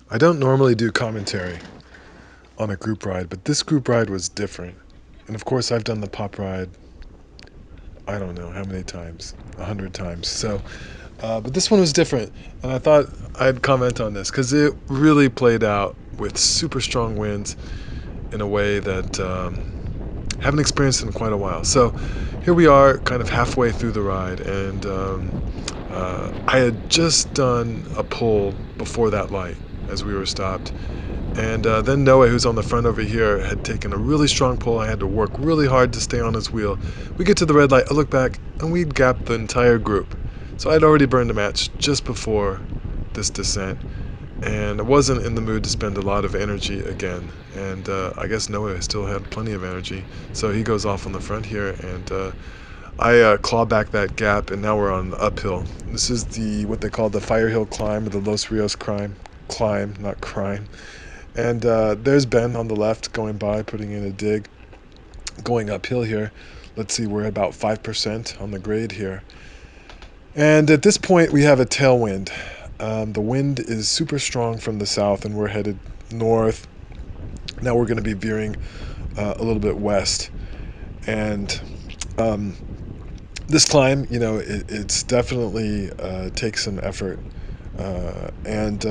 I don't normally do commentary on a group ride, but this group ride was different. And of course, I've done the pop ride, I don't know how many times, 100 times. But this one was different. And I thought I'd comment on this because it really played out with super strong winds in a way that haven't experienced in quite a while. So here we are, kind of halfway through the ride, and I had just done a pull before that light as we were stopped. And then Noah, who's on the front over here, had taken a really strong pull. I had to work really hard to stay on his wheel. We get to the red light, I look back, and we'd gapped the entire group. So I'd already burned a match just before this descent, and I wasn't in the mood to spend a lot of energy again. And I guess Noah still had plenty of energy, so he goes off on the front here, and I claw back that gap, and now we're on the uphill. This is the what they call the Fire Hill climb, or the Los Rios climb, not crime. And there's Ben on the left going by, putting in a dig, going uphill here. Let's see, we're about 5% on the grade here. And at this point, we have a tailwind. The wind is super strong from the south, and we're headed north. Now we're going to be veering a little bit west. And um, this climb, it's definitely takes some effort. And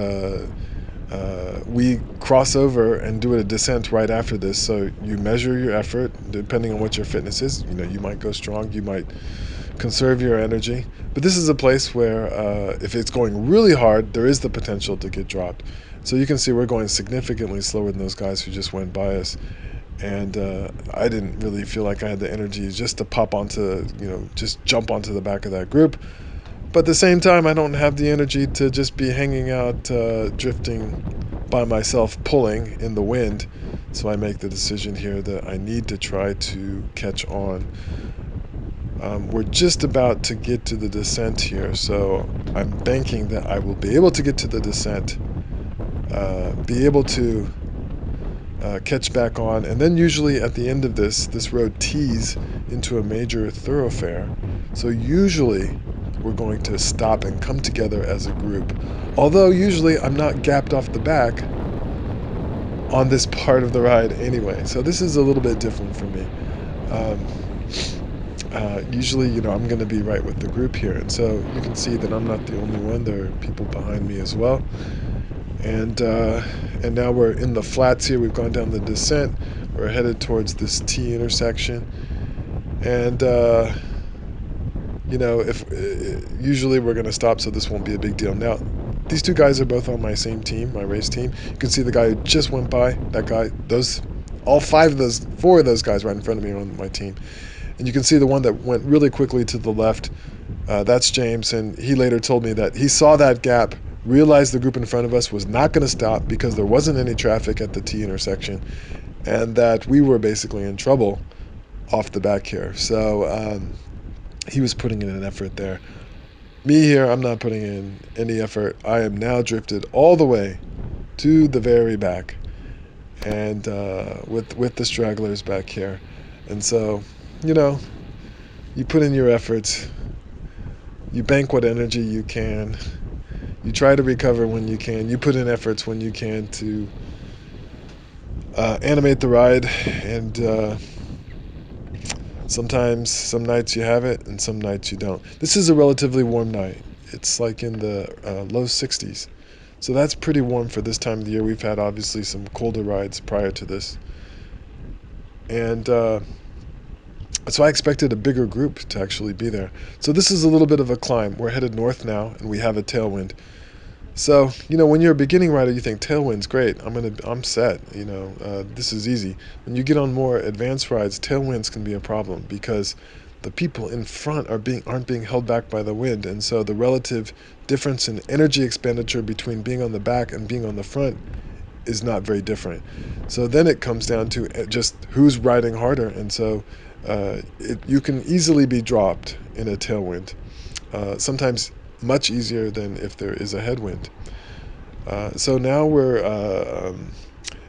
we cross over and do a descent right after this. So you measure your effort depending on what your fitness is. You might go strong, you might conserve your energy. But this is a place where if it's going really hard, there is the potential to get dropped. So you can see we're going significantly slower than those guys who just went by us. And I didn't really feel like I had the energy just to pop onto, just jump onto the back of that group. But at the same time, I don't have the energy to just be hanging out, drifting by myself, pulling in the wind. So I make the decision here that I need to try to catch on. We're just about to get to the descent here, so I'm banking that I will be able to get to the descent, be able to catch back on, and then usually at the end of this road tees into a major thoroughfare. So usually we're going to stop and come together as a group. Although usually I'm not gapped off the back on this part of the ride anyway. So this is a little bit different for me. Um, Usually, I'm going to be right with the group here. And so you can see that I'm not the only one. There are people behind me as well. And now we're in the flats here. We've gone down the descent. We're headed towards this T intersection. And, if usually we're going to stop, so this won't be a big deal. Now, these two guys are both on my same team, my race team. You can see the guy who just went by, that guy, all four of those guys right in front of me are on my team. And you can see the one that went really quickly to the left. That's James, and he later told me that he saw that gap, realized the group in front of us was not going to stop because there wasn't any traffic at the T intersection, and that we were basically in trouble off the back here. So he was putting in an effort there. Me here, I'm not putting in any effort. I am now drifted all the way to the very back, and with the stragglers back here. And so, you know, you put in your efforts, you bank what energy you can, you try to recover when you can, you put in efforts when you can to animate the ride, and sometimes, some nights you have it, and some nights you don't. This is a relatively warm night. It's like in the low 60s. So that's pretty warm for this time of the year. We've had obviously some colder rides prior to this. And so I expected a bigger group to actually be there. So this is a little bit of a climb. We're headed north now, and we have a tailwind. So, when you're a beginning rider, you think tailwind's great. I'm set. This is easy. When you get on more advanced rides, tailwinds can be a problem because the people in front aren't being held back by the wind, and so the relative difference in energy expenditure between being on the back and being on the front is not very different. So then it comes down to just who's riding harder, and so you can easily be dropped in a tailwind. Sometimes much easier than if there is a headwind. So now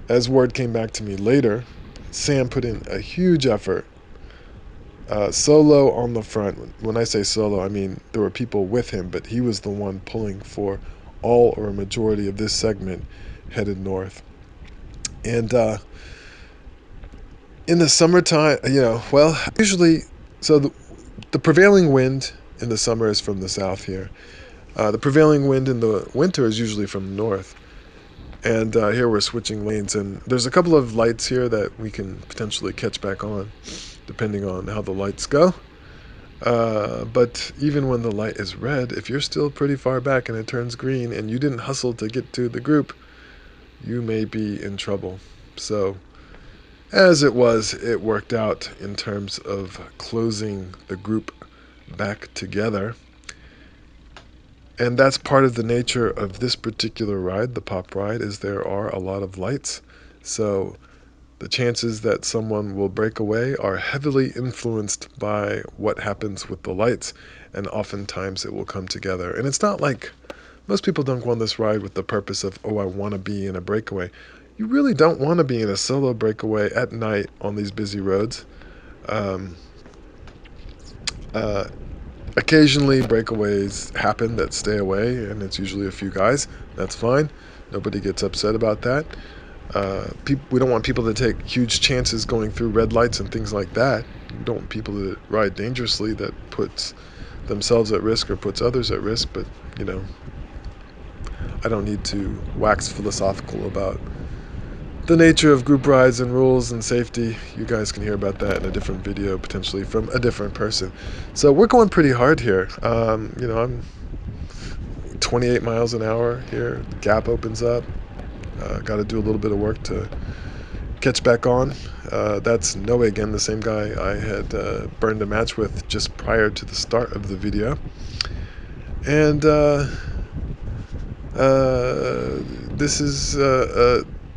as word came back to me later, Sam put in a huge effort, solo on the front. When I say solo, I mean there were people with him, but he was the one pulling for all or a majority of this segment headed north. And in the summertime, well, usually, so the prevailing wind in the summer is from the south here. The prevailing wind in the winter is usually from the north. And here we're switching lanes, and there's a couple of lights here that we can potentially catch back on, depending on how the lights go. But even when the light is red, if you're still pretty far back and it turns green and you didn't hustle to get to the group, you may be in trouble. So, as it was, it worked out in terms of closing the group back together. And that's part of the nature of this particular ride, the pop ride, is there are a lot of lights. So the chances that someone will break away are heavily influenced by what happens with the lights, and oftentimes it will come together. And it's not like most people don't go on this ride with the purpose of, oh, I want to be in a breakaway. You really don't want to be in a solo breakaway at night on these busy roads. Um, uh, Occasionally, breakaways happen that stay away, and it's usually a few guys. That's fine. Nobody gets upset about that. We don't want people to take huge chances going through red lights and things like that. We don't want people to ride dangerously that puts themselves at risk or puts others at risk. But, I don't need to wax philosophical about the nature of group rides and rules and safety. You guys can hear about that in a different video, potentially from a different person. So we're going pretty hard here. I'm 28 miles an hour here. The gap opens up. Got to do a little bit of work to catch back on. That's Noah again, the same guy I had burned a match with just prior to the start of the video. And this is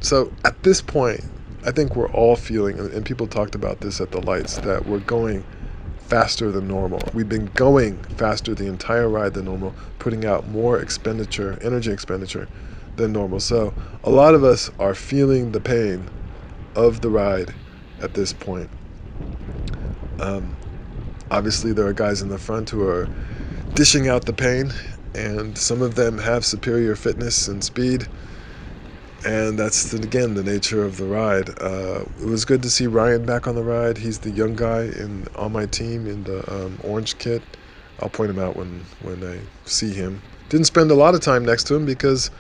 so at this point, I think we're all feeling, and people talked about this at the lights, that we're going faster than normal. We've been going faster the entire ride than normal, putting out more energy expenditure than normal. So a lot of us are feeling the pain of the ride at this point. Obviously, there are guys in the front who are dishing out the pain, and some of them have superior fitness and speed. And that's, again, the nature of the ride. It was good to see Ryan back on the ride. He's the young guy on my team in the orange kit. I'll point him out when I see him. Didn't spend a lot of time next to him because,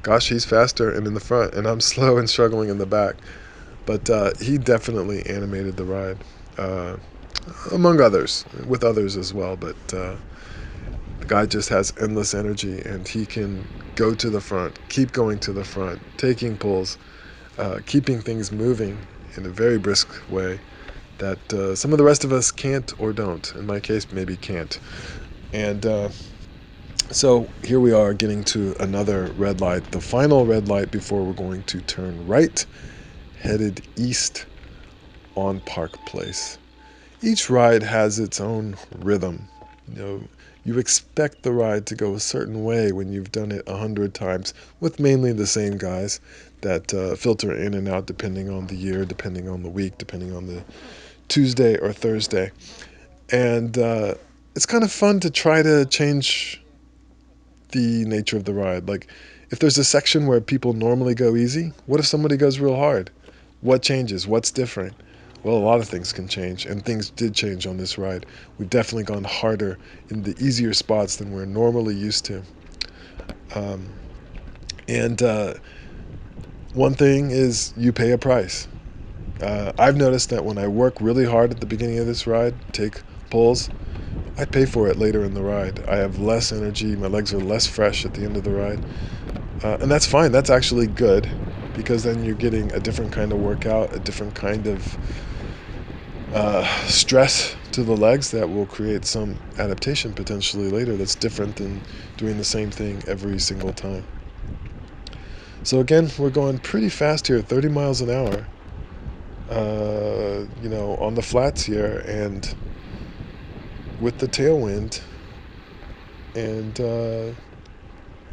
gosh, he's faster and in the front, and I'm slow and struggling in the back. But he definitely animated the ride, among others, with others as well. But the guy just has endless energy, and he can go to the front, keep going to the front, taking pulls, keeping things moving in a very brisk way that some of the rest of us can't or don't. In my case, maybe can't. And so here we are getting to another red light, the final red light before we're going to turn right, headed east on Park Place. Each ride has its own rhythm. You expect the ride to go a certain way when you've done it 100 times with mainly the same guys that filter in and out depending on the year, depending on the week, depending on the Tuesday or Thursday. And it's kind of fun to try to change the nature of the ride. Like, if there's a section where people normally go easy, what if somebody goes real hard? What changes? What's different? Well, a lot of things can change, and things did change on this ride. We've definitely gone harder in the easier spots than we're normally used to. And one thing is you pay a price. I've noticed that when I work really hard at the beginning of this ride, take pulls, I pay for it later in the ride. I have less energy, my legs are less fresh at the end of the ride. And that's fine, that's actually good, because then you're getting a different kind of workout, a different kind of stress to the legs that will create some adaptation potentially later that's different than doing the same thing every single time. So again, we're going pretty fast here, 30 miles an hour, on the flats here, and with the tailwind, and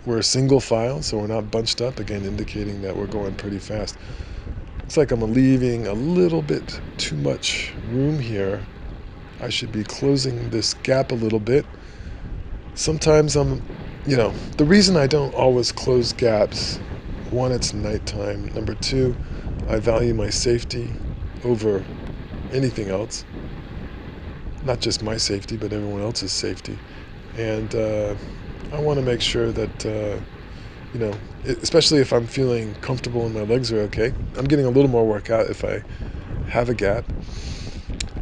we're a single file, so we're not bunched up, again indicating that we're going pretty fast. Looks like I'm leaving a little bit too much room here. I should be closing this gap a little bit. Sometimes I'm The reason I don't always close gaps, one, it's nighttime. Number two, I value my safety over anything else. Not just my safety, but everyone else's safety. And I want to make sure that, especially if I'm feeling comfortable and my legs are okay, I'm getting a little more workout if I have a gap.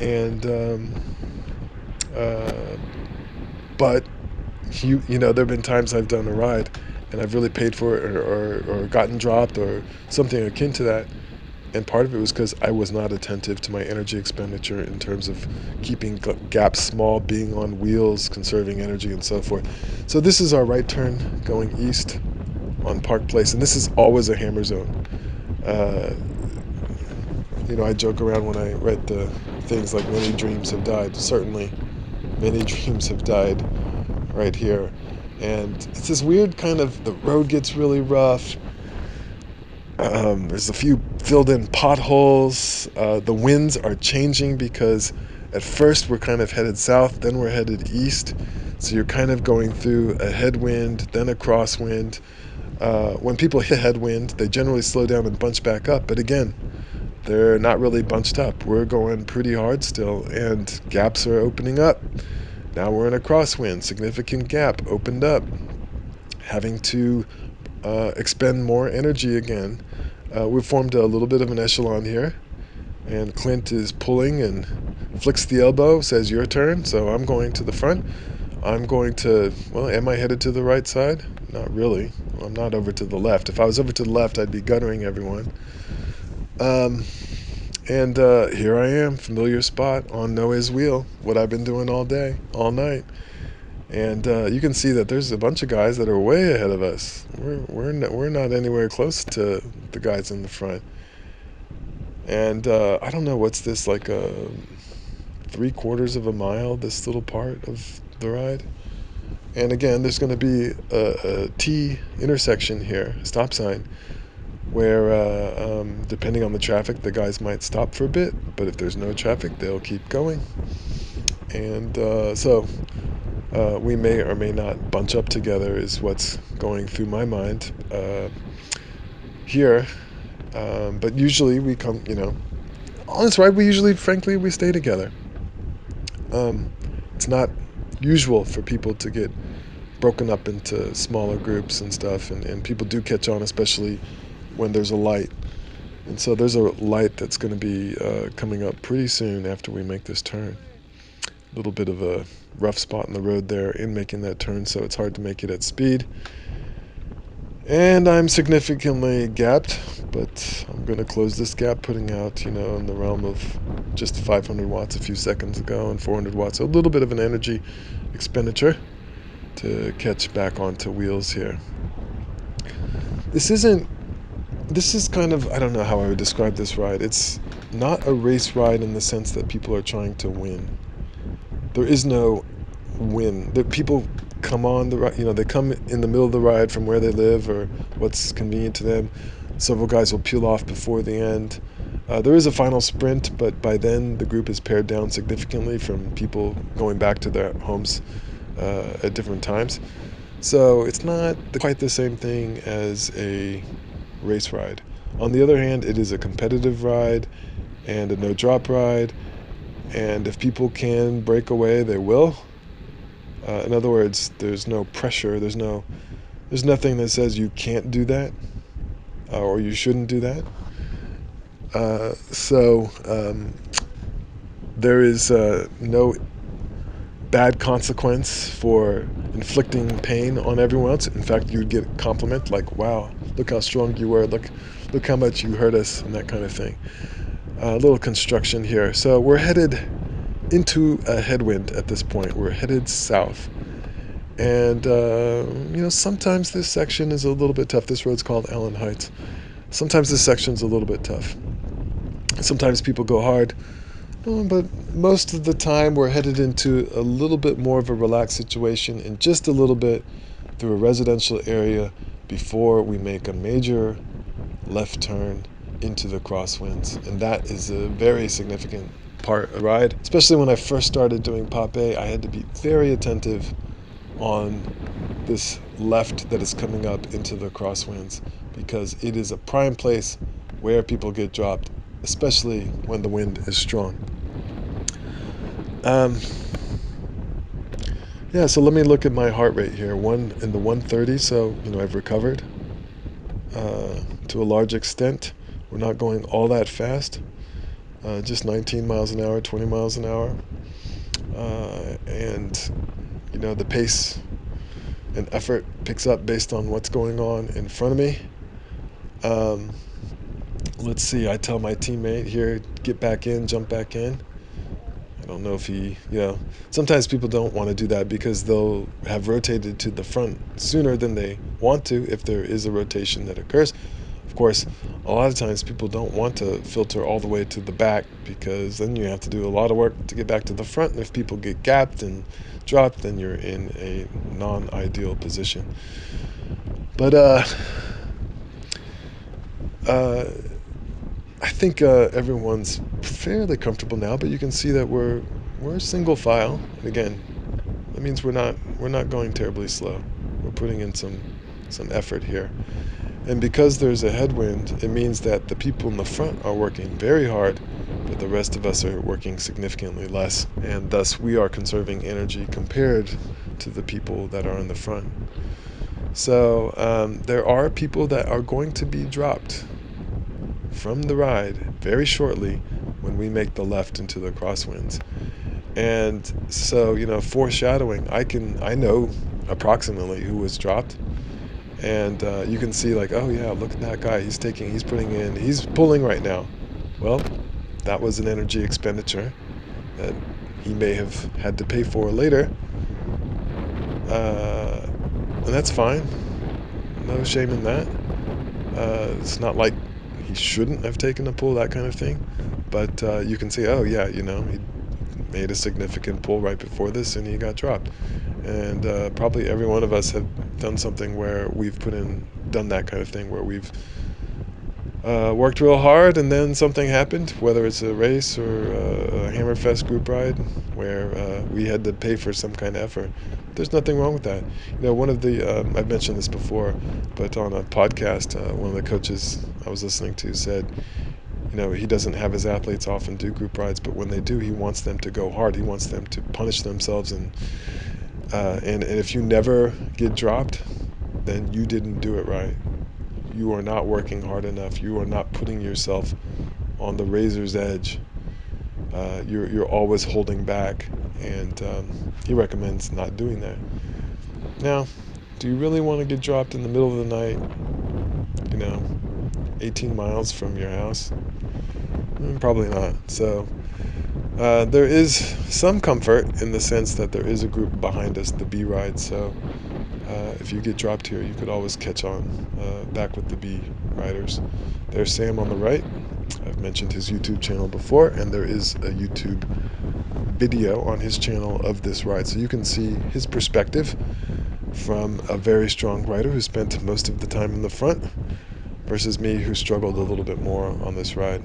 And, uh, but there have been times I've done a ride and I've really paid for it, or gotten dropped or something akin to that. And part of it was because I was not attentive to my energy expenditure in terms of keeping gaps small, being on wheels, conserving energy, and so forth. So this is our right turn going east on Park Place, and this is always a hammer zone. Uh, I joke around when I write the things like many dreams have died. Certainly, many dreams have died right here. And it's this weird kind of, the road gets really rough. There's a few filled in potholes. The winds are changing because at first we're kind of headed south, then we're headed east. So you're kind of going through a headwind, then a crosswind. When people hit headwind, they generally slow down and bunch back up. But again, they're not really bunched up. We're going pretty hard still, and gaps are opening up. Now we're in a crosswind, significant gap opened up, having to expend more energy again. We've formed a little bit of an echelon here, and Clint is pulling and flicks the elbow, says your turn, so I'm going to the front. I'm going to, well, am I headed to the right side? Not really. Well, I'm not over to the left. If I was over to the left, I'd be guttering everyone. Um, and here I am, familiar spot on Noah's wheel, what I've been doing all day, all night. And you can see that there's a bunch of guys that are way ahead of us. We're not anywhere close to the guys in the front. And I don't know, what's this, like a 3/4 of a mile, this little part of the ride. And again, there's going to be a T intersection here, a stop sign, where depending on the traffic, the guys might stop for a bit. But if there's no traffic, they'll keep going. And so we may or may not bunch up together is what's going through my mind here. But usually we come, on this ride, we usually, frankly, we stay together. It's not usual for people to get broken up into smaller groups and stuff, and people do catch on, especially when there's a light. And so there's a light that's going to be coming up pretty soon after we make this turn. A little bit of a rough spot in the road there in making that turn, so it's hard to make it at speed. And I'm significantly gapped, but I'm going to close this gap, putting out, in the realm of just 500 watts a few seconds ago and 400 watts. So a little bit of an energy expenditure to catch back onto wheels here. This is kind of, I don't know how I would describe this ride. It's not a race ride in the sense that people are trying to win. There is no win. The people come on the ride, they come in the middle of the ride from where they live or what's convenient to them. Several guys will peel off before the end. There is a final sprint, but by then the group is pared down significantly from people going back to their homes at different times. So it's not quite the same thing as a race ride. On the other hand, it is a competitive ride and a no-drop ride, and if people can break away, they will. In other words, there's no pressure. There's nothing that says you can't do that or you shouldn't do that. So there is no bad consequence for inflicting pain on everyone else. In fact, you would get a compliment like, "Wow, look how strong you were. Look how much you hurt us," and that kind of thing. A little construction here. So we're headed into a headwind at this point. We're headed south. And, sometimes this section is a little bit tough. This road's called Allen Heights. Sometimes this section's a little bit tough. Sometimes people go hard. But most of the time we're headed into a little bit more of a relaxed situation and just a little bit through a residential area before we make a major left turn into the crosswinds. And that is a very significant part of the ride. Especially when I first started doing Pop A, I had to be very attentive on this left that is coming up into the crosswinds, because it is a prime place where people get dropped, especially when the wind is strong. Um, yeah, so let me look at my heart rate here. One in the 130, so I've recovered to a large extent. We're not going all that fast, just 19 miles an hour, 20 miles an hour, and the pace and effort picks up based on what's going on in front of me. Um, let's see. I tell my teammate here, get back in, jump back in. I don't know if sometimes people don't want to do that because they'll have rotated to the front sooner than they want to if there is a rotation that occurs. Of course, a lot of times people don't want to filter all the way to the back because then you have to do a lot of work to get back to the front. And if people get gapped and dropped, then you're in a non-ideal position. But uh, I think everyone's fairly comfortable now. But you can see that we're single file. And again, that means we're not going terribly slow. We're putting in some effort here. And because there's a headwind, it means that the people in the front are working very hard, but the rest of us are working significantly less. And thus, we are conserving energy compared to the people that are in the front. So there are people that are going to be dropped from the ride very shortly when we make the left into the crosswinds. And so, foreshadowing, I know approximately who was dropped. And you can see like, oh yeah, look at that guy. He's pulling right now. Well, that was an energy expenditure that he may have had to pay for later. And that's fine. No shame in that. It's not like he shouldn't have taken a pull, that kind of thing. But you can see, oh yeah, he made a significant pull right before this and he got dropped. And probably every one of us have done something where we've done that kind of thing, where we've worked real hard and then something happened, whether it's a race or a Hammerfest group ride, where we had to pay for some kind of effort. There's nothing wrong with that. One of the, I've mentioned this before, but on a podcast, one of the coaches I was listening to said, he doesn't have his athletes often do group rides, but when they do, he wants them to go hard. He wants them to punish themselves, and if you never get dropped, then you didn't do it right. You are not working hard enough. You are not putting yourself on the razor's edge. You're always holding back, and he recommends not doing that. Now, do you really want to get dropped in the middle of the night? 18 miles from your house? Probably not. So there is some comfort in the sense that there is a group behind us, the B ride. So if you get dropped here, you could always catch on back with the B riders. There's Sam on the right. I've mentioned his YouTube channel before, and there is a YouTube video on his channel of this ride. So you can see his perspective from a very strong rider who spent most of the time in the front versus me, who struggled a little bit more on this ride.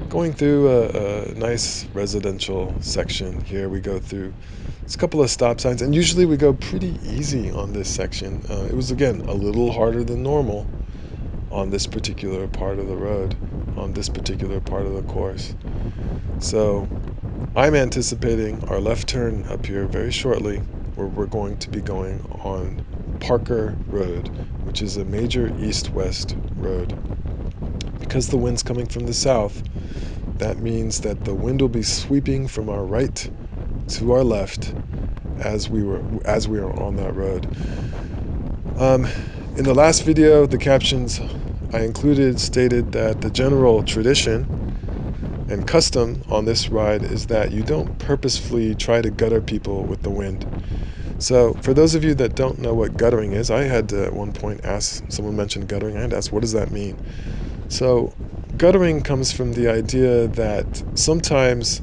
Going through a nice residential section here. We go through a couple of stop signs, and usually we go pretty easy on this section. It was, again, a little harder than normal on this particular part of the road, on this particular part of the course. So I'm anticipating our left turn up here very shortly, where we're going to be going on Parker Road, which is a major east-west road. Because the wind's coming from the south, that means that the wind will be sweeping from our right to our left as we are on that road. In the last video, the captions I included stated that the general tradition and custom on this ride is that you don't purposefully try to gutter people with the wind. So for those of you that don't know what guttering is, I had to at one point ask, someone mentioned guttering, I had to ask, what does that mean? So guttering comes from the idea that sometimes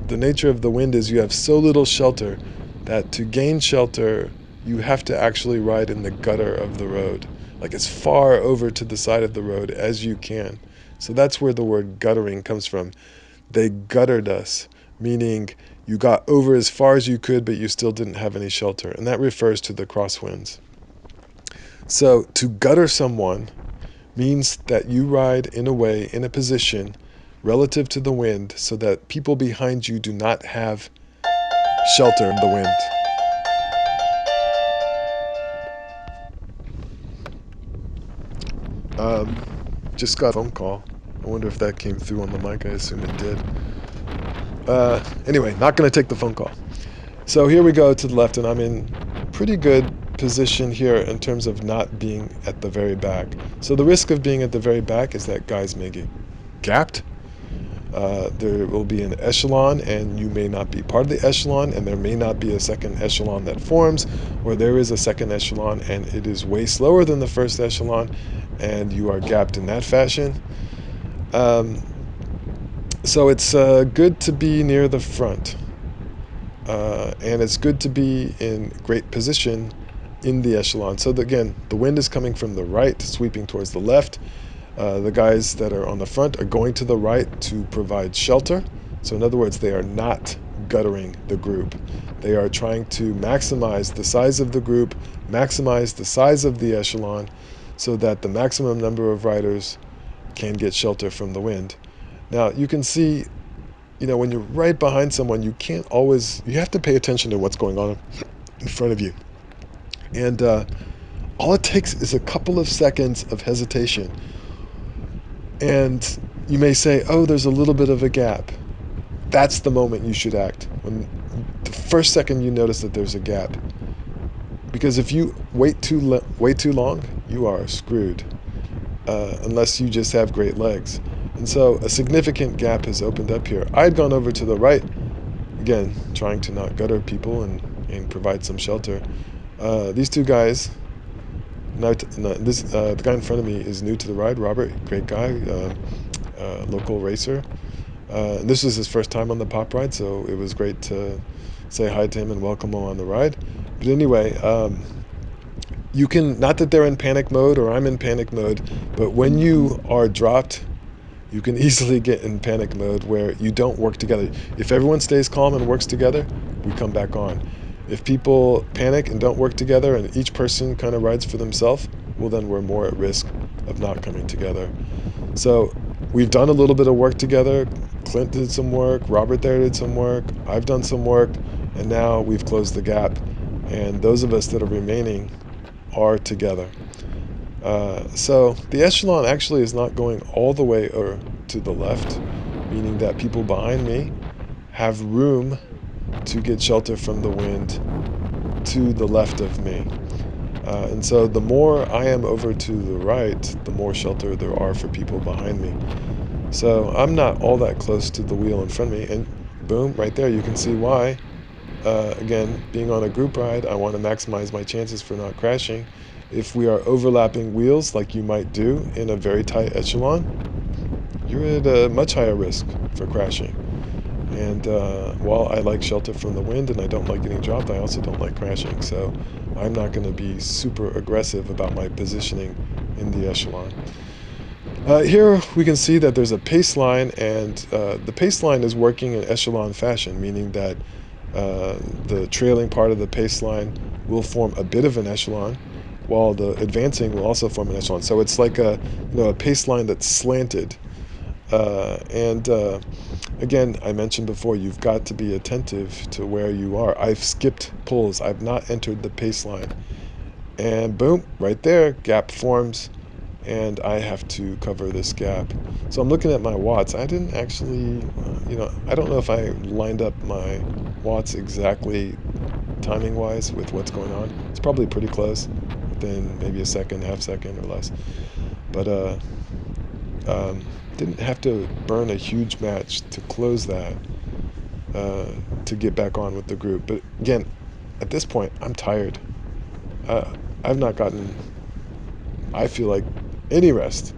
the nature of the wind is you have so little shelter that to gain shelter, you have to actually ride in the gutter of the road, like as far over to the side of the road as you can. So that's where the word guttering comes from. They guttered us, meaning you got over as far as you could, but you still didn't have any shelter, and that refers to the crosswinds. So to gutter someone means that you ride in a way, in a position relative to the wind, so that people behind you do not have shelter in the wind. Just got a phone call. I wonder if that came through on the mic. I assume it did. Anyway, not going to take the phone call. So here we go to the left, and I'm in pretty good position here in terms of not being at the very back. So the risk of being at the very back is that guys may get gapped. There will be an echelon, and you may not be part of the echelon, and there may not be a second echelon that forms, or there is a second echelon and it is way slower than the first echelon, and you are gapped in that fashion. So it's good to be near the front, and it's good to be in great position in the echelon. So again, the wind is coming from the right, sweeping towards the left. The guys that are on the front are going to the right to provide shelter. So in other words, they are not guttering the group. They are trying to maximize the size of the group, maximize the size of the echelon, so that the maximum number of riders can get shelter from the wind. Now you can see, when you're right behind someone, you have to pay attention to what's going on in front of you. And all it takes is a couple of seconds of hesitation. And you may say, oh, there's a little bit of a gap. That's the moment you should act. When the first second you notice that there's a gap. Because if you wait too long, you are screwed. Unless you just have great legs. And so a significant gap has opened up here. I had gone over to the right, again, trying to not gutter people and provide some shelter. These two guys, the guy in front of me is new to the ride, Robert, great guy, local racer. This was his first time on the pop ride, so it was great to say hi to him and welcome him on the ride. But anyway, you can, not that they're in panic mode or I'm in panic mode, but when you are dropped, you can easily get in panic mode where you don't work together. If everyone stays calm and works together, we come back on. If people panic and don't work together and each person kind of rides for themselves, well then we're more at risk of not coming together. So we've done a little bit of work together. Clint did some work, Robert there did some work, I've done some work, and now we've closed the gap. And those of us that are remaining are together. So the echelon actually is not going all the way to the left, meaning that people behind me have room to get shelter from the wind to the left of me. And so the more I am over to the right, the more shelter there are for people behind me. So I'm not all that close to the wheel in front of me, and boom, right there you can see why. Again, being on a group ride, I want to maximize my chances for not crashing. If we are overlapping wheels like you might do in a very tight echelon, you're at a much higher risk for crashing. And while I like shelter from the wind and I don't like getting dropped, I also don't like crashing. So I'm not going to be super aggressive about my positioning in the echelon. Here we can see that there's a pace line, and the pace line is working in echelon fashion, meaning that the trailing part of the pace line will form a bit of an echelon, while the advancing will also form an echelon. So it's like a pace line that's slanted. Again, I mentioned before, you've got to be attentive to where you are. I've skipped pulls. I've not entered the pace line. And boom, right there, gap forms, and I have to cover this gap. So I'm looking at my watts. I didn't actually, I don't know if I lined up my watts exactly timing-wise with what's going on. It's probably pretty close, within maybe a second, half second or less. But didn't have to burn a huge match to close that, to get back on with the group. But again, at this point, I'm tired. I've not gotten, I feel like, any rest.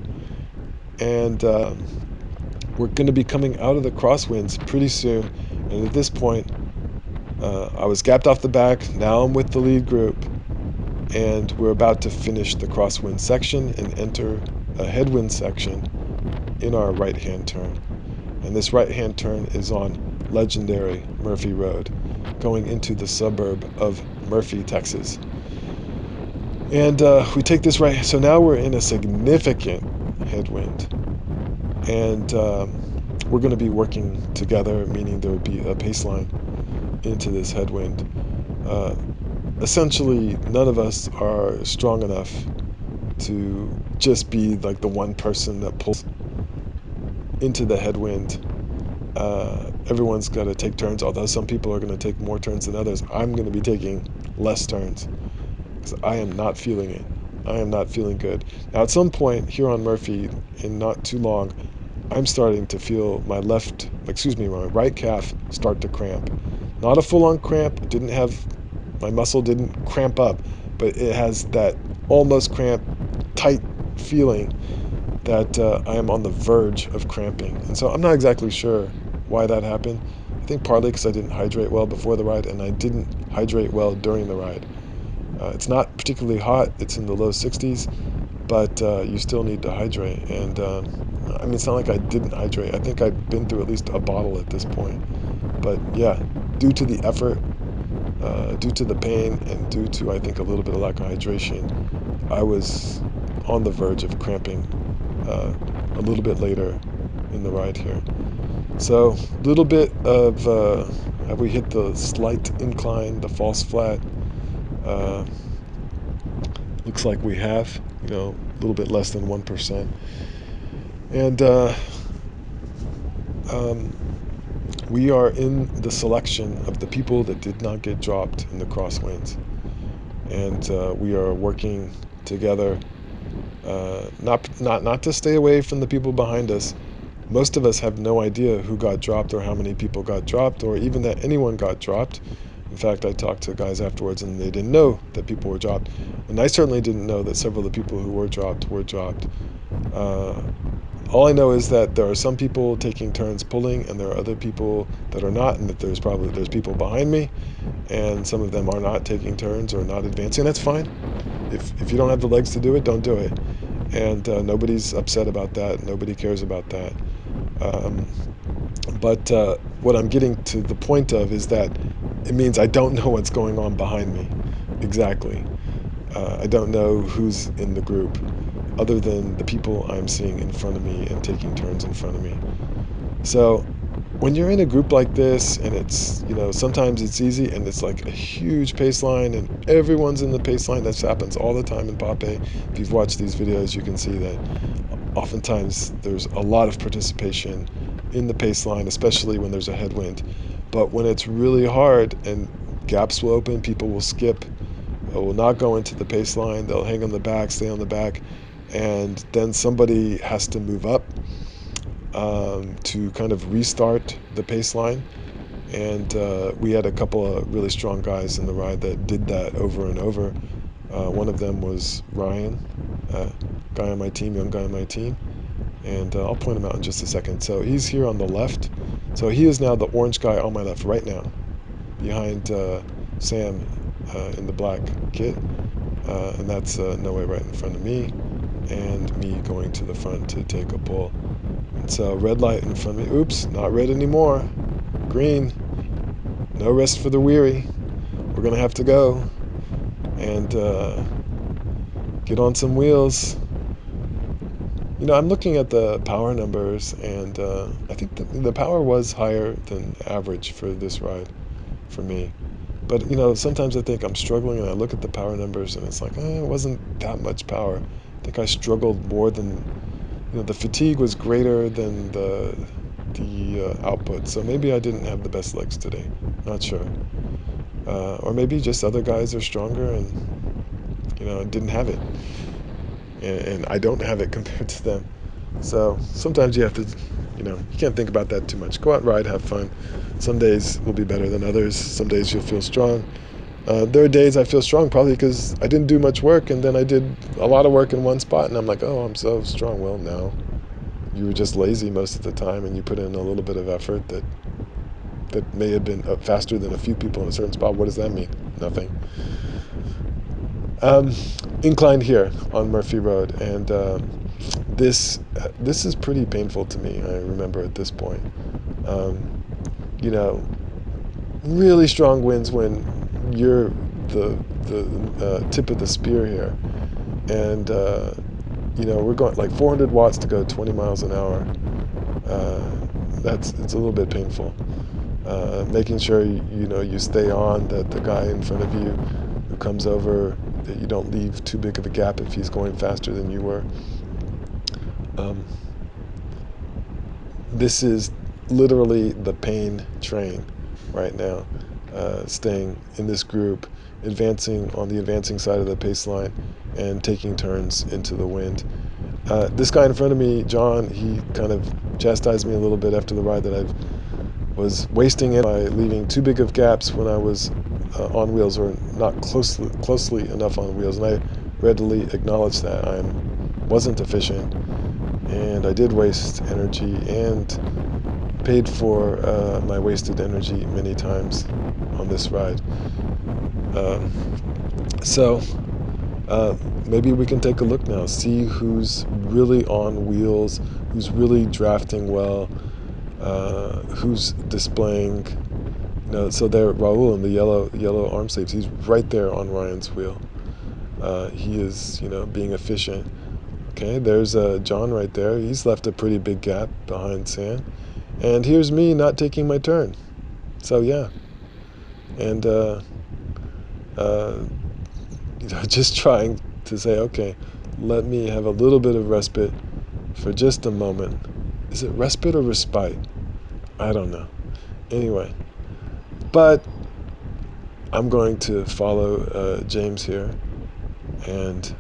And we're going to be coming out of the crosswinds pretty soon. And at this point, I was gapped off the back. Now I'm with the lead group. And we're about to finish the crosswind section and enter a headwind section in our right-hand turn. And this right-hand turn is on legendary Murphy Road, going into the suburb of Murphy, Texas. And we take this right. So now we're in a significant headwind. And we're going to be working together, meaning there would be a pace line into this headwind. Uh, Essentially, none of us are strong enough to just be like the one person that pulls into the headwind. Everyone's got to take turns, although some people are going to take more turns than others. I'm going to be taking less turns because I am not feeling it. I am not feeling good. Now, at some point here on Murphy, in not too long, I'm starting to feel my my right calf start to cramp. Not a full-on cramp. My muscle didn't cramp up, but it has that almost cramp, tight feeling that I am on the verge of cramping. And so I'm not exactly sure why that happened. I think partly because I didn't hydrate well before the ride, and I didn't hydrate well during the ride. It's not particularly hot. It's in the low 60s, but you still need to hydrate. And I mean, it's not like I didn't hydrate. I think I've been through at least a bottle at this point. But yeah, due to the effort, due to the pain, and due to, I think, a little bit of lack of hydration, I was on the verge of cramping a little bit later in the ride here. So a little bit of, have we hit the slight incline, the false flat? Uh, Looks like we have, a little bit less than 1%. And um, we are in the selection of the people that did not get dropped in the crosswinds. And we are working together, not to stay away from the people behind us. Most of us have no idea who got dropped or how many people got dropped or even that anyone got dropped. In fact, I talked to guys afterwards and they didn't know that people were dropped. And I certainly didn't know that several of the people who were dropped were dropped. Uh, all I know is that there are some people taking turns pulling and there are other people that are not, and that there's people behind me and some of them are not taking turns or not advancing. That's fine. If you don't have the legs to do it, don't do it. And nobody's upset about that. Nobody cares about that. Um, but what I'm getting to the point of is that it means I don't know what's going on behind me exactly. I don't know who's in the group other than the people I'm seeing in front of me and taking turns in front of me. So when you're in a group like this and it's, sometimes it's easy and it's like a huge pace line and everyone's in the pace line. This happens all the time in Pape. If you've watched these videos, you can see that oftentimes there's a lot of participation in the pace line, especially when there's a headwind. But when it's really hard and gaps will open, people will skip, will not go into the pace line. They'll hang on the back, stay on the back, and then somebody has to move up to kind of restart the pace line. And we had a couple of really strong guys in the ride that did that over and over. One of them was Ryan, guy on my team, young guy on my team. And I'll point him out in just a second. So he's here on the left. So he is now the orange guy on my left right now, behind Sam in the black kit. And that's Noe right in front of me, and me going to the front to take a pull. And so red light in front of me. Oops, not red anymore. Green. No rest for the weary. We're going to have to go and get on some wheels. I'm looking at the power numbers, and I think the power was higher than average for this ride for me. But, sometimes I think I'm struggling, and I look at the power numbers, and it's like, it wasn't that much power. I think I struggled more than, the fatigue was greater than the output. So maybe I didn't have the best legs today. Not sure. Or maybe just other guys are stronger and, didn't have it. And I don't have it compared to them. So sometimes you have to, you can't think about that too much. Go out and ride, have fun. Some days will be better than others. Some days you'll feel strong. There are days I feel strong probably because I didn't do much work and then I did a lot of work in one spot and I'm like, oh, I'm so strong. Well, no. You were just lazy most of the time and you put in a little bit of effort that may have been faster than a few people in a certain spot. What does that mean? Nothing. Incline here on Murphy Road, and this is pretty painful to me. I remember at this point, you know, really strong winds when you're the tip of the spear here, and we're going like 400 watts to go 20 miles an hour. It's a little bit painful. Making sure you stay on, that the guy in front of you who comes over, that you don't leave too big of a gap if he's going faster than you were. This is literally the pain train right now, staying in this group, advancing on the advancing side of the pace line, and taking turns into the wind. This guy in front of me, John, he kind of chastised me a little bit after the ride that I was wasting it by leaving too big of gaps when I was on wheels, or not closely enough on wheels, and I readily acknowledge that I wasn't efficient, and I did waste energy and paid for my wasted energy many times on this ride. Um, so maybe we can take a look now, see who's really on wheels, who's really drafting well, who's displaying. So there, Raul in the yellow arm sleeves, he's right there on Ryan's wheel. He is, being efficient. Okay, there's John right there. He's left a pretty big gap behind Sam. And here's me not taking my turn. So yeah, and uh, just trying to say, okay, let me have a little bit of respite for just a moment. Is it respite or respite? I don't know. Anyway, but I'm going to follow James here and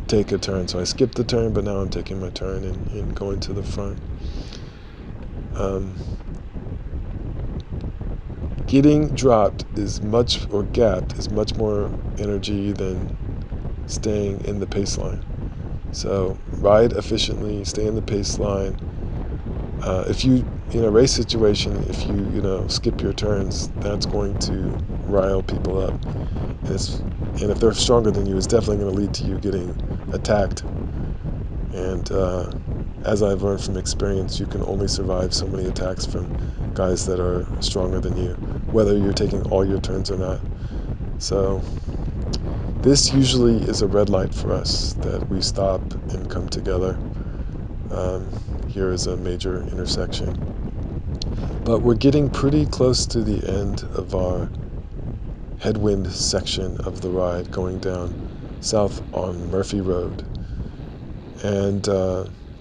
take a turn. So I skipped the turn, but now I'm taking my turn and going to the front. Getting dropped or gapped is much more energy than staying in the pace line. So ride efficiently, stay in the pace line. If you, in a race situation, if you skip your turns, that's going to rile people up. And if they're stronger than you, it's definitely going to lead to you getting attacked. And as I've learned from experience, you can only survive so many attacks from guys that are stronger than you, whether you're taking all your turns or not. So this usually is a red light for us, that we stop and come together. Here is a major intersection. But we're getting pretty close to the end of our headwind section of the ride, going down south on Murphy Road. And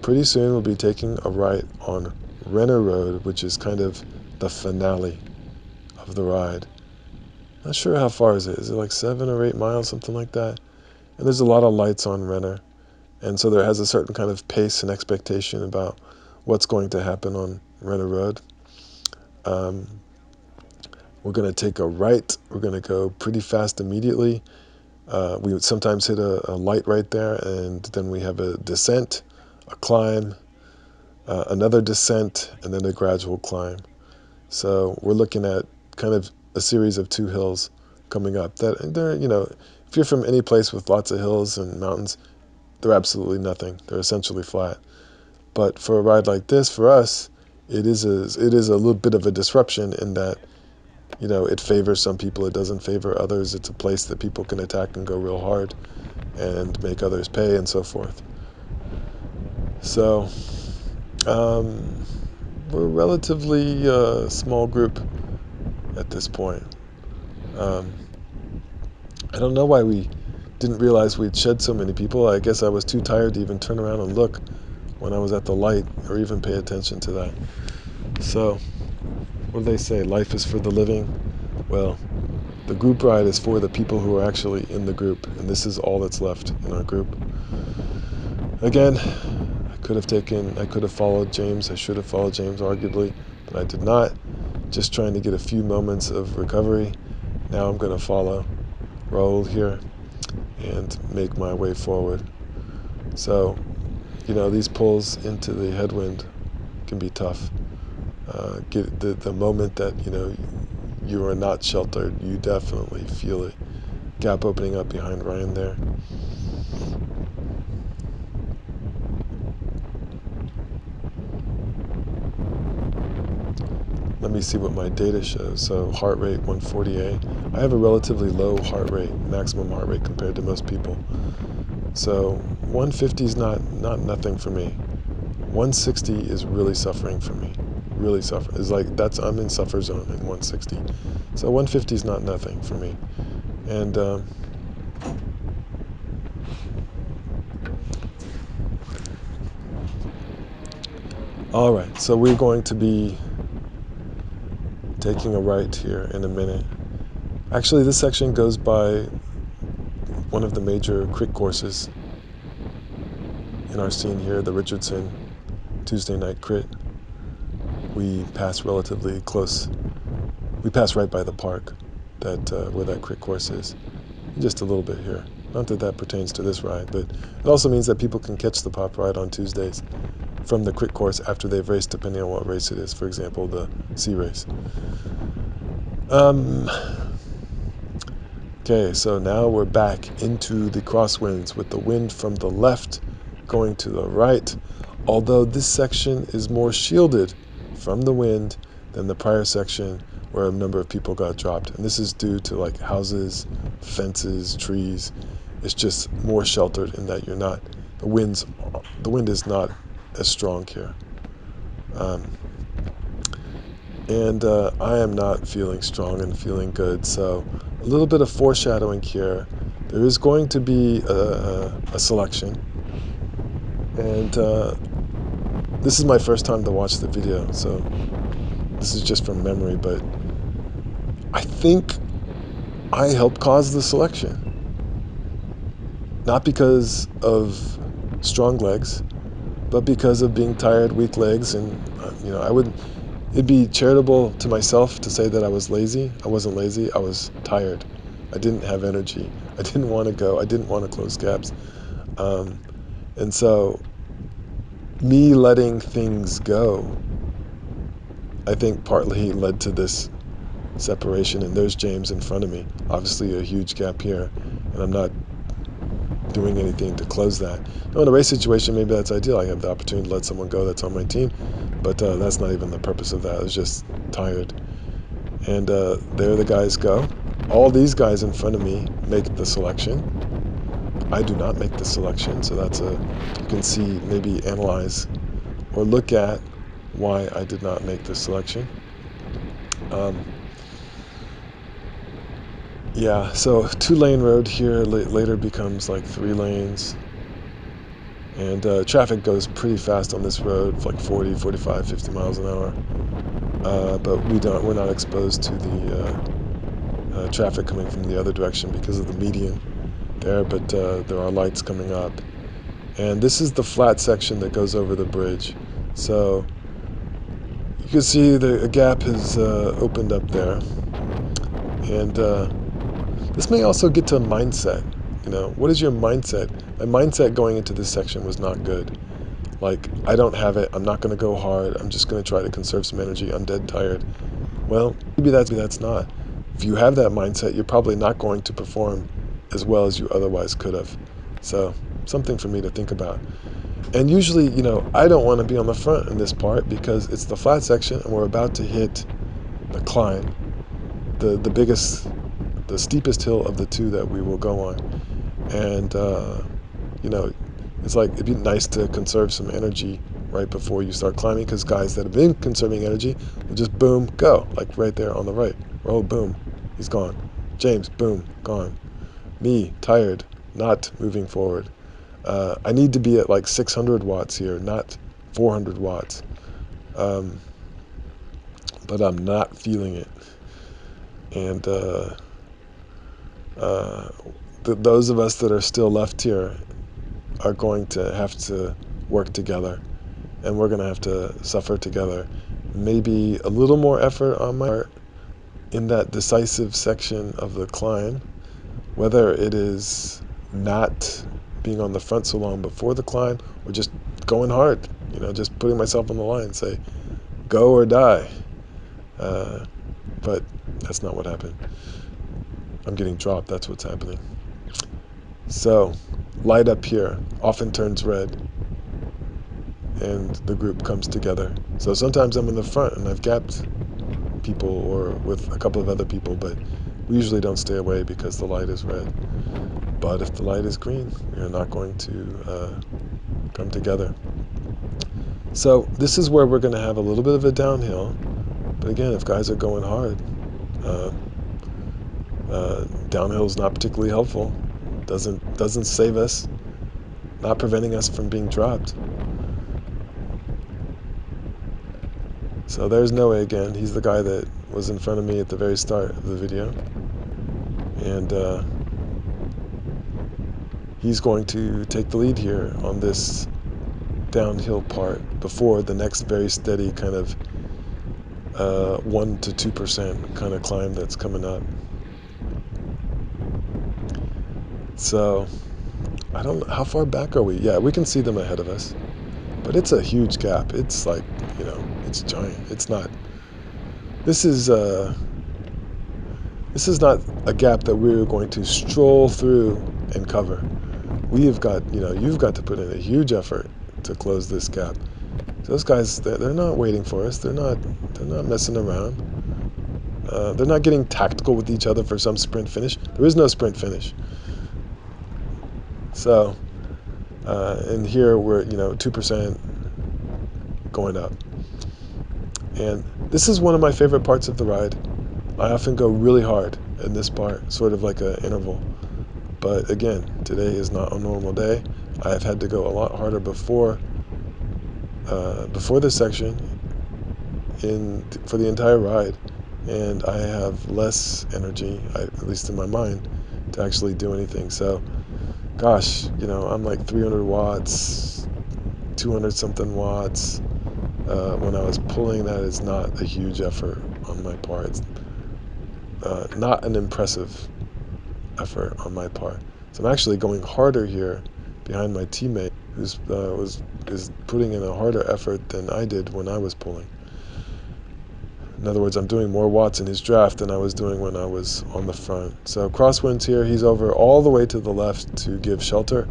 pretty soon we'll be taking a right on Renner Road, which is kind of the finale of the ride. Not sure how far is it. Is it like 7 or 8 miles, something like that? And there's a lot of lights on Renner. And so there has a certain kind of pace and expectation about what's going to happen on Renner Road. We're going to take a right. We're going to go pretty fast immediately. We would sometimes hit a light right there, and then we have a descent, a climb, another descent, and then a gradual climb. So we're looking at kind of a series of 2 hills coming up. That they're, if you're from any place with lots of hills and mountains, they're absolutely nothing. They're essentially flat. But for a ride like this, for us, it is a little bit of a disruption in that, it favors some people, it doesn't favor others. It's a place that people can attack and go real hard and make others pay and so forth. So we're a relatively small group at this point. I don't know why we didn't realize we'd shed so many people. I guess I was too tired to even turn around and look when I was at the light, or even pay attention to that. So, what do they say? Life is for the living. Well, the group ride is for the people who are actually in the group, and this is all that's left in our group. Again, I could have followed James. I should have followed James, arguably, but I did not. Just trying to get a few moments of recovery. Now I'm going to follow Raul here and make my way forward. So, these pulls into the headwind can be tough. Get the moment that you are not sheltered, you definitely feel it. Gap opening up behind Ryan there. let me see what my data shows. So heart rate 148. I have a relatively low heart rate, maximum heart rate compared to most people. So 150 is not nothing for me. 160 is really suffering for me. Really suffer. It's like I'm in suffer zone in 160. So 150 is not nothing for me. And all right, so we're going to be taking a right here in a minute. Actually, this section goes by one of the major crit courses in our scene here, the Richardson Tuesday night crit. We pass relatively close. We pass right by the park that where that crit course is. Just a little bit here. Not that that pertains to this ride, but it also means that people can catch the pop ride on Tuesdays from the crit course after they've raced, depending on what race it is. For example, the C race. Okay, so now we're back into the crosswinds with the wind from the left going to the right, although this section is more shielded from the wind than the prior section where a number of people got dropped. And this is due to like houses, fences, trees. It's just more sheltered in that the wind is not as strong here. And I am not feeling strong and feeling good. So a little bit of foreshadowing here. There is going to be a selection. And this is my first time to watch the video, so this is just from memory, but I think I helped cause the selection. Not because of strong legs, but because of being tired, weak legs, and it'd be charitable to myself to say that I was lazy. I wasn't lazy, I was tired. I didn't have energy. I didn't want to go. I didn't want to close gaps. And so me letting things go, I think partly led to this separation. And there's James in front of me. Obviously a huge gap here, and I'm not doing anything to close that. Now, in a race situation, maybe that's ideal. I have the opportunity to let someone go that's on my team, but that's not even the purpose of that. I was just tired. And there the guys go. All these guys in front of me make the selection. I do not make the selection, so you can see, maybe analyze or look at why I did not make the selection. Yeah, so 2-lane road here later becomes like 3 lanes. And traffic goes pretty fast on this road, like 40, 45, 50 miles an hour. But we're not exposed to the traffic coming from the other direction because of the median there, but there are lights coming up. And this is the flat section that goes over the bridge. So you can see a gap has opened up there. And this may also get to a mindset. What is your mindset? My mindset going into this section was not good. Like, I don't have it. I'm not going to go hard. I'm just going to try to conserve some energy. I'm dead tired. Well, maybe that's not. If you have that mindset, you're probably not going to perform as well as you otherwise could have. So, something for me to think about. And usually, I don't want to be on the front in this part because it's the flat section and we're about to hit the climb, the steepest hill of the two that we will go on. And, it's like, it'd be nice to conserve some energy right before you start climbing, because guys that have been conserving energy will just boom, go, like right there on the right. Oh, boom, he's gone. James, boom, gone. Me, tired, not moving forward. I need to be at like 600 watts here, not 400 watts. But I'm not feeling it. And those of us that are still left here are going to have to work together, and we're going to have to suffer together. Maybe a little more effort on my part in that decisive section of the climb, whether it is not being on the front so long before the climb or just going hard, just putting myself on the line, say, go or die. But that's not what happened. I'm getting dropped. That's what's happening. So, light up here often turns red, and the group comes together. So sometimes I'm in the front and I've gapped people or with a couple of other people, but we usually don't stay away because the light is red. But if the light is green, we are not going to come together. So this is where we're going to have a little bit of a downhill. But again, if guys are going hard, downhill is not particularly helpful. Doesn't save us, not preventing us from being dropped. So there's Noe again. He's the guy that was in front of me at the very start of the video. And he's going to take the lead here on this downhill part before the next very steady kind of 1 to 2% kind of climb that's coming up. So I don't know, how far back are we? Yeah, we can see them ahead of us, but it's a huge gap. It's like, it's giant. It's not, this is not a gap that we're going to stroll through and cover. We have got, you've got to put in a huge effort to close this gap. So those guys, they're not waiting for us. They're not messing around. They're not getting tactical with each other for some sprint finish. There is no sprint finish. So, and here we're, 2% going up. And this is one of my favorite parts of the ride. I often go really hard in this part, sort of like an interval. But again, today is not a normal day. I have had to go a lot harder before this section for the entire ride, and I have less energy, at least in my mind, to actually do anything. So, gosh, I'm like 300 watts, 200 something watts. When I was pulling, that is not a huge effort on my part. It's not an impressive effort on my part. So I'm actually going harder here behind my teammate, who's is putting in a harder effort than I did when I was pulling. In other words, I'm doing more watts in his draft than I was doing when I was on the front. So crosswinds here, he's over all the way to the left to give shelter.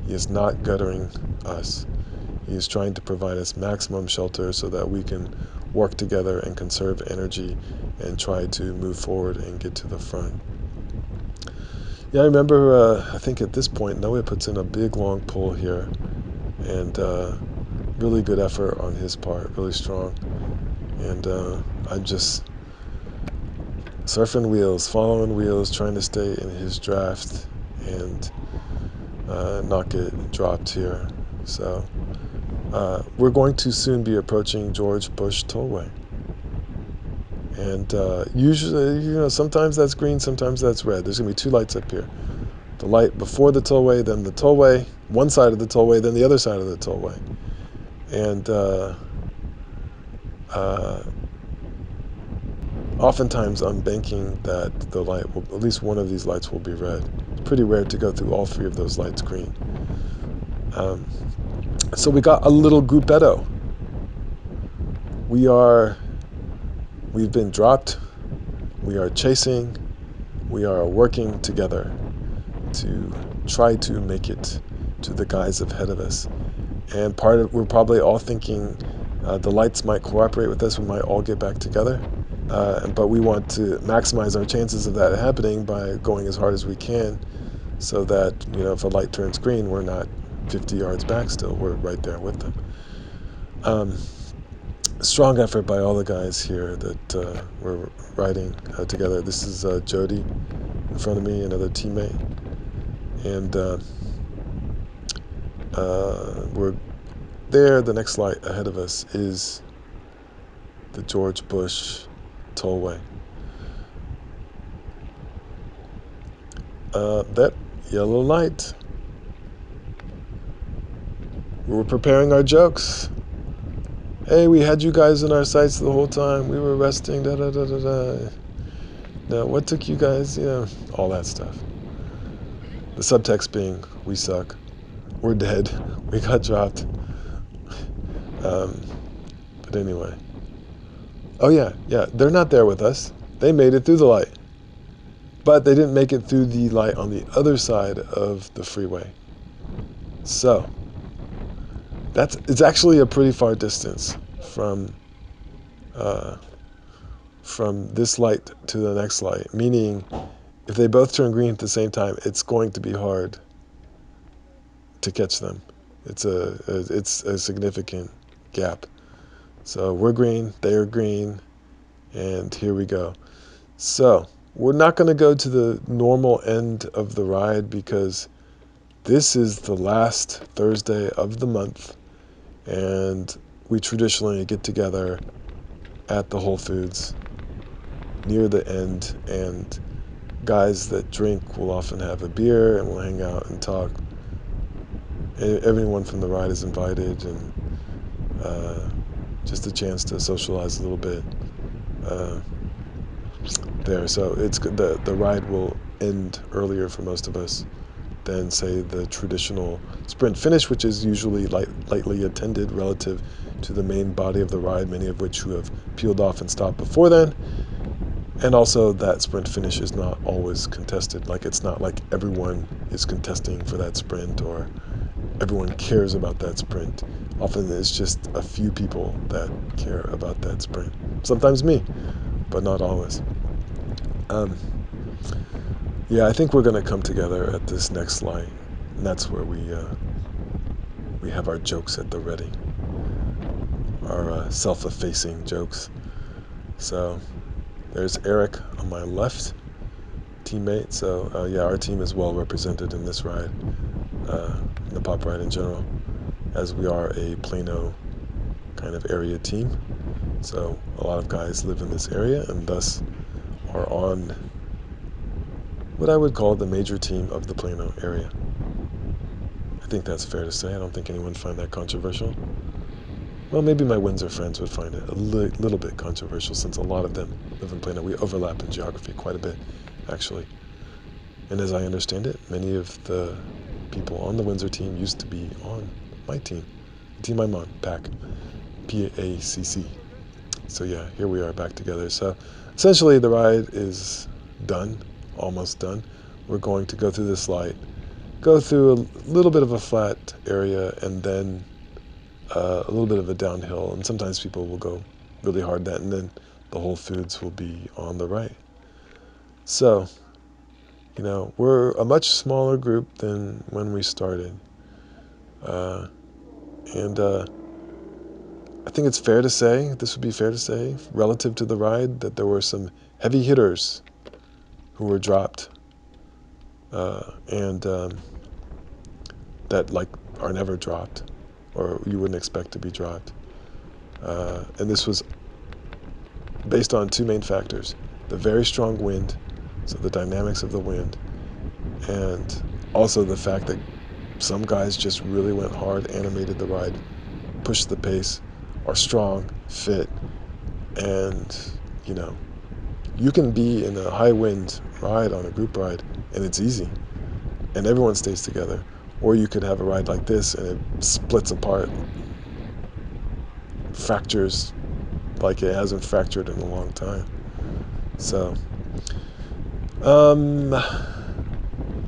He is not guttering us. He is trying to provide us maximum shelter so that we can work together and conserve energy and try to move forward and get to the front. Yeah, I remember, I think at this point, Noe puts in a big long pull here, and really good effort on his part, really strong. And I'm just surfing wheels, following wheels, trying to stay in his draft and not get dropped here. So we're going to soon be approaching George Bush Tollway. And usually, sometimes that's green, sometimes that's red. There's going to be two lights up here. The light before the tollway, then the tollway, one side of the tollway, then the other side of the tollway. And oftentimes I'm banking that the light will, at least one of these lights will be red. It's pretty rare to go through all three of those lights green. So we got a little gruppetto. We've been dropped. We are chasing. We are working together to try to make it to the guys ahead of us. And we're probably all thinking the lights might cooperate with us. We might all get back together. But we want to maximize our chances of that happening by going as hard as we can so that, if a light turns green, we're not 50 yards back still. We're right there with them. Strong effort by all the guys here that we're riding together. This is Jody in front of me, another teammate. And we're there. The next light ahead of us is the George Bush Tollway. That yellow light. We were preparing our jokes. Hey, we had you guys in our sights the whole time. We were resting, da-da-da-da-da. Now, what took you guys, all that stuff. The subtext being, we suck. We're dead. We got dropped. But anyway. Oh, yeah, they're not there with us. They made it through the light. But they didn't make it through the light on the other side of the freeway. So, it's actually a pretty far distance from from this light to the next light, meaning if they both turn green at the same time, it's going to be hard to catch them. It's a significant gap. So we're green, they are green, and here we go. So we're not going to go to the normal end of the ride because this is the last Thursday of the month, and we traditionally get together at the Whole Foods near the end, and guys that drink will often have a beer and we'll hang out and talk. Everyone from the ride is invited, and uh, just a chance to socialize a little bit uh, there. So the ride will end earlier for most of us than, say, the traditional sprint finish, which is usually lightly attended relative to the main body of the ride, many of which who have peeled off and stopped before then. And also that sprint finish is not always contested. Like, it's not like everyone is contesting for that sprint or everyone cares about that sprint. Often it's just a few people that care about that sprint. Sometimes me, but not always. Um, yeah, I think we're going to come together at this next light, and that's where we have our jokes at the ready, our self-effacing jokes. So there's Eric on my left, teammate. So yeah, our team is well represented in this ride, in the pop ride in general, as we are a Plano kind of area team. So a lot of guys live in this area and thus are on what I would call the major team of the Plano area. I think that's fair to say. I don't think anyone would find that controversial. Well, maybe my Windsor friends would find it a little bit controversial since a lot of them live in Plano. We overlap in geography quite a bit, actually. And as I understand it, many of the people on the Windsor team used to be on my team, the team I'm on, PAC, PACC. So yeah, here we are back together. So essentially the ride is done, almost done. We're going to go through this light, go through a little bit of a flat area, and then a little bit of a downhill. And sometimes people will go really hard that, and then the Whole Foods will be on the right. So, we're a much smaller group than when we started. And I think it's fair to say, this would be fair to say, relative to the ride, that there were some heavy hitters who were dropped, and that are never dropped, or you wouldn't expect to be dropped. And this was based on two main factors: the very strong wind, so the dynamics of the wind, and also the fact that some guys just really went hard, animated the ride, pushed the pace, are strong, fit, and you can be in a high wind ride on a group ride and it's easy and everyone stays together, or you could have a ride like this and it splits apart, fractures like it hasn't fractured in a long time. So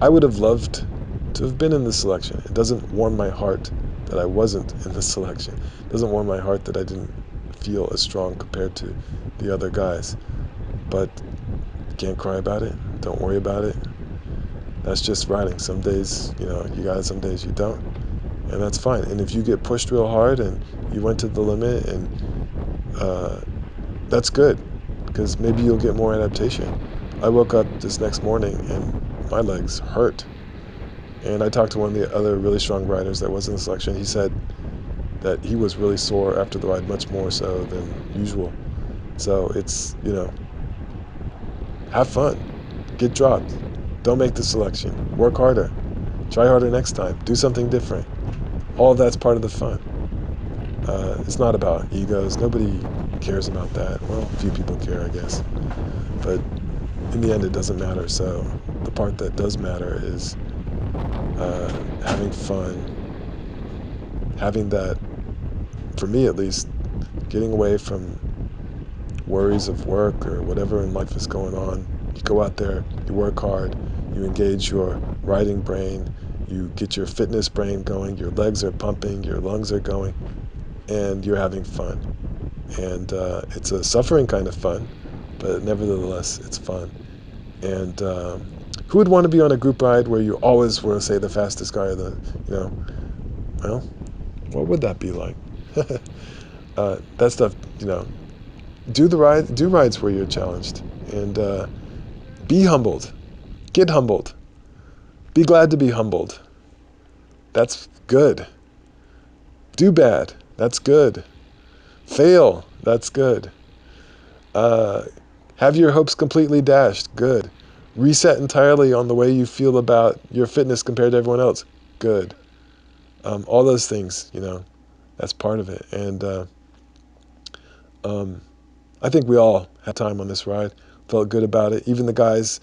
I would have loved to have been in the selection. It doesn't warm my heart that I wasn't in the selection. It doesn't warm my heart that I didn't feel as strong compared to the other guys. But can't cry about it. Don't worry about it. That's just riding. Some days, you got it, some days you don't. And that's fine. And if you get pushed real hard and you went to the limit, and that's good, because maybe you'll get more adaptation. I woke up this next morning and my legs hurt. And I talked to one of the other really strong riders that was in the selection. He said that he was really sore after the ride, much more so than usual. So it's, have fun. Get dropped. Don't make the selection. Work harder. Try harder next time. Do something different. All of that's part of the fun. It's not about egos. Nobody cares about that. Well, a few people care, I guess. But in the end, it doesn't matter. So the part that does matter is having fun. Having that, for me at least, getting away from worries of work or whatever in life is going on. You go out there, you work hard, you engage your riding brain, you get your fitness brain going, your legs are pumping, your lungs are going, and you're having fun. And it's a suffering kind of fun, but nevertheless, it's fun. And who would want to be on a group ride where you always were, say, the fastest guy, or well, what would that be like? That stuff, do rides where you're challenged, and be humbled, get humbled, be glad to be humbled. That's good. Do bad. That's good. Fail. That's good. Uh, have your hopes completely dashed. Good. Reset entirely on the way you feel about your fitness compared to everyone else. Good. All those things, that's part of it. And um, I think we all had time on this ride. Felt good about it. Even the guys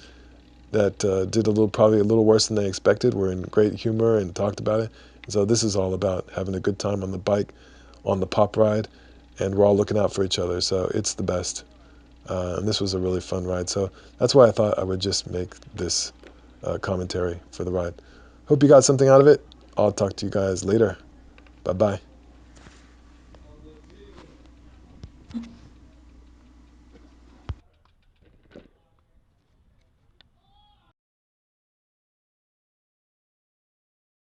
that did probably a little worse than they expected were in great humor and talked about it. And so this is all about having a good time on the bike, on the pop ride, and we're all looking out for each other. So it's the best. And this was a really fun ride. So that's why I thought I would just make this commentary for the ride. Hope you got something out of it. I'll talk to you guys later. Bye-bye.